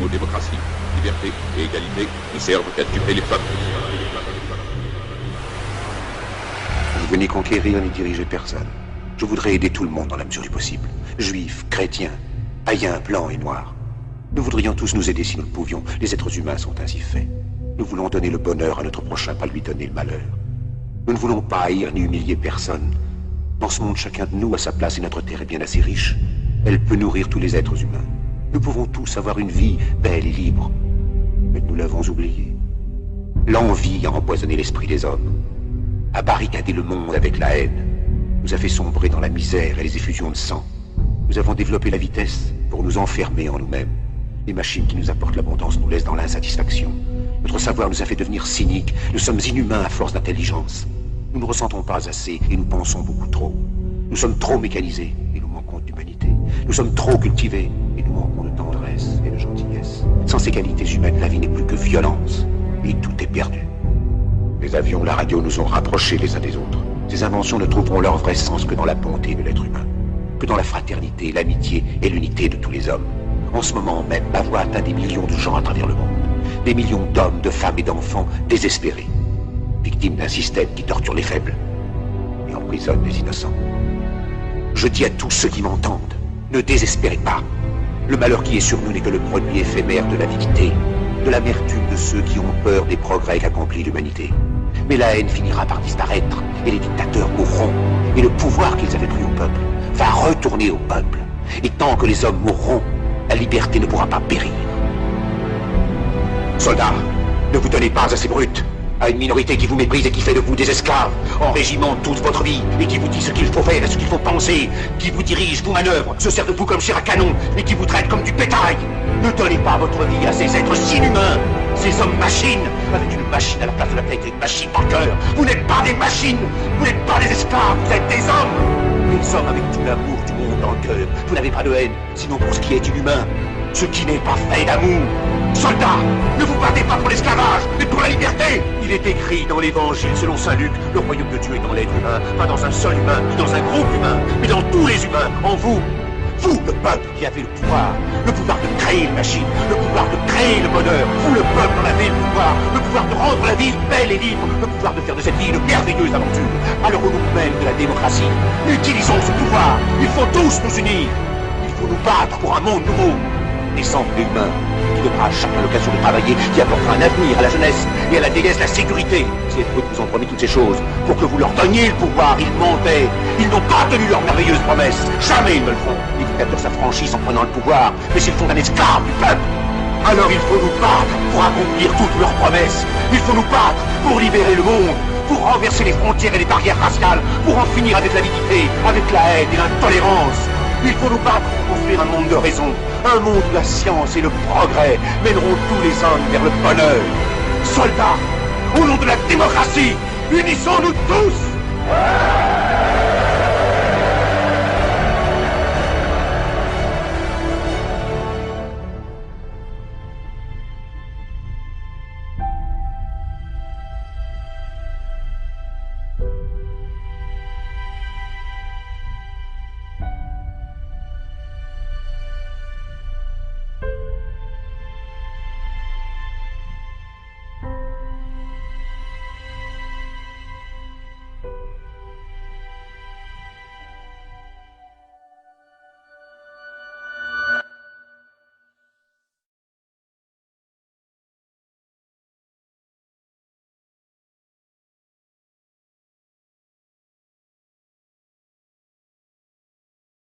mots démocratie, liberté et égalité ne servent qu'à tuer les peuples. Vous venez conquérir ni diriger personne. Je voudrais aider tout le monde dans la mesure du possible. Juifs, chrétiens, païens, blancs et noirs. Nous voudrions tous nous aider si nous le pouvions. Les êtres humains sont ainsi faits. Nous voulons donner le bonheur à notre prochain, pas lui donner le malheur. Nous ne voulons pas haïr ni humilier personne. Dans ce monde, chacun de nous a sa place et notre terre est bien assez riche. Elle peut nourrir tous les êtres humains. Nous pouvons tous avoir une vie belle et libre. Mais nous l'avons oublié. L'envie a empoisonné l'esprit des hommes, a barricadé le monde avec la haine, nous a fait sombrer dans la misère et les effusions de sang. Nous avons développé la vitesse pour nous enfermer en nous-mêmes. Les machines qui nous apportent l'abondance nous laissent dans l'insatisfaction. Notre savoir nous a fait devenir cyniques. Nous sommes inhumains à force d'intelligence. Nous ne ressentons pas assez et nous pensons beaucoup trop. Nous sommes trop mécanisés et nous manquons d'humanité. Nous sommes trop cultivés et nous manquons de tendresse et de gentillesse. Sans ces qualités humaines, la vie n'est plus que violence et tout est perdu. Les avions, la radio nous ont rapprochés les uns des autres. Ces inventions ne trouveront leur vrai sens que dans la bonté de l'être humain, que dans la fraternité, l'amitié et l'unité de tous les hommes. En ce moment même, ma voix atteint des millions de gens à travers le monde. Des millions d'hommes, de femmes et d'enfants désespérés, victimes d'un système qui torture les faibles et emprisonne les innocents. Je dis à tous ceux qui m'entendent, ne désespérez pas. Le malheur qui est sur nous n'est que le produit éphémère de l'avidité, de l'amertume de ceux qui ont peur des progrès qu'accomplit l'humanité. Mais la haine finira par disparaître, et les dictateurs mourront, et le pouvoir qu'ils avaient pris au peuple va retourner au peuple. Et tant que les hommes mourront, la liberté ne pourra pas périr. Soldats, ne vous tenez pas à ces brutes, à une minorité qui vous méprise et qui fait de vous des esclaves, en régiment toute votre vie, et qui vous dit ce qu'il faut faire et ce qu'il faut penser, qui vous dirige, vous manœuvre, se sert de vous comme chair à canon, et qui vous traite comme du bétail. Ne donnez pas votre vie à ces êtres inhumains, ces hommes machines, avec une machine à la place de la tête et une machine par cœur. Vous n'êtes pas des machines, vous n'êtes pas des esclaves, vous êtes des hommes. Des hommes avec tout l'amour du monde dans le cœur. Vous n'avez pas de haine, sinon pour ce qui est inhumain, ce qui n'est pas fait d'amour. Soldats, ne vous battez pas pour l'esclavage, mais pour la liberté. Il est écrit dans l'évangile selon saint Luc, le royaume de Dieu est dans l'être humain, pas dans un seul humain, ni dans un groupe humain, mais dans tous les humains, en vous. Vous, le peuple qui avez le pouvoir de créer une machine, le pouvoir de créer le bonheur. Vous, le peuple, en avez le pouvoir de rendre la vie belle et libre, le pouvoir de faire de cette vie une merveilleuse aventure. Alors au nom même de la démocratie, utilisons ce pouvoir. Il faut tous nous unir. Il faut nous battre pour un monde nouveau, décent et humain, qui donnera à chacun l'occasion de travailler, qui apportera un avenir à la jeunesse et à la déesse la sécurité. Si les brutes vous ont promis toutes ces choses, pour que vous leur donniez le pouvoir, ils mentaient. Ils n'ont pas tenu leurs merveilleuses promesses. Jamais ils ne le feront. Les dictateurs s'affranchissent en prenant le pouvoir, mais s'ils font un esclave du peuple. Alors il faut nous battre pour accomplir toutes leurs promesses. Il faut nous battre pour libérer le monde, pour renverser les frontières et les barrières raciales, pour en finir avec l'avidité, avec la haine et l'intolérance. Il faut nous battre pour construire un monde de raison, un monde où la science et le progrès mèneront tous les hommes vers le bonheur. Soldats, au nom de la démocratie, unissons-nous tous!